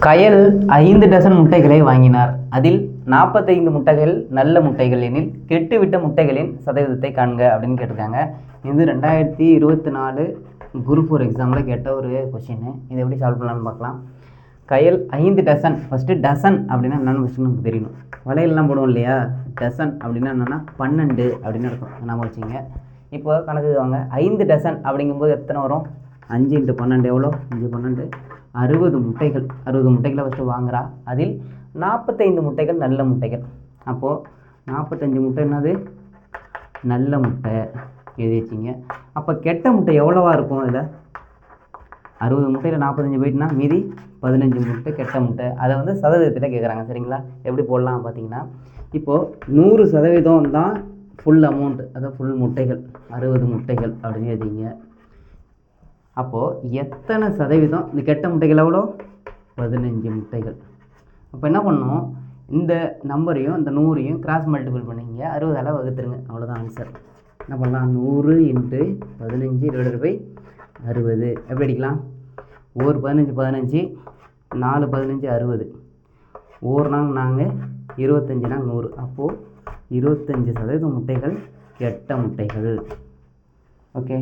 கயல் 5 dozen முட்டைகளை வாங்கினார். அதில் 45 முட்டைகள் நல்ல முட்டைகள் எனில் கெட்டுவிட்ட முட்டைகளின் சதவீதத்தை காண்க அப்படின்னு கேட்டிருக்காங்க. இது 2024 குரூப் 4 எக்ஸாமில் கேட்ட ஒரு கொஷின். இதை எப்படி சால்வ் பண்ணலான்னு பார்க்கலாம். கயல் 5 டசன். ஃபஸ்ட்டு டசன் அப்படின்னா என்னென்னு ஃபஸ்ட்டு நமக்கு தெரியணும். வளையல்லாம் போடுவோம் இல்லையா? டசன் அப்படின்னா என்னென்னா 12 அப்படின்னு இருக்கும். நம்ம வச்சுங்க. இப்போ கணக்கு வாங்க. 5 டசன் அப்படிங்கும்போது எத்தனை வரும்? 5 × 12 எவ்வளோ? 5 12 60 முட்டைகள். 60 முட்டைகளை ஃபஸ்ட்டு வாங்குறா. அதில் 45 முட்டைகள் நல்ல முட்டைகள். அப்போது 45 முட்டை என்னது? நல்ல முட்டை எழுதி வச்சிங்க. அப்போ கெட்ட முட்டை எவ்வளோவா இருக்கும்? அதில் 60 முட்டையில் 45 போயிட்டுனா மீதி 15 முட்டை கெட்ட முட்டை. அதை வந்து சதவீதத்தில் கேட்குறாங்க. சரிங்களா? எப்படி போடலாம் பார்த்தீங்கன்னா, இப்போது 100% தான் ஃபுல் அமௌண்ட்டு, அதாவது ஃபுல் முட்டைகள் 60 முட்டைகள் அப்படின்னு எழுதிங்க. அப்போது எத்தனை சதவீதம் இந்த கெட்ட முட்டைகள் எவ்வளோ? 15 முட்டைகள். அப்போ என்ன பண்ணணும்? இந்த நம்பரையும் இந்த 100ஐயும் கிராஸ் மல்டிபிள் பண்ணிங்க, 60ஆல் வகுத்துருங்க. அவ்வளோதான் ஆன்சர். என்ன பண்ணலாம்? 100 × 15 / 60. எப்படி அடிக்கலாம்? 1 15 15, 4 15 60, 1 நாங்கள் 25 100. அப்போது 25% முட்டைகள் கெட்ட முட்டைகள். ஓகே.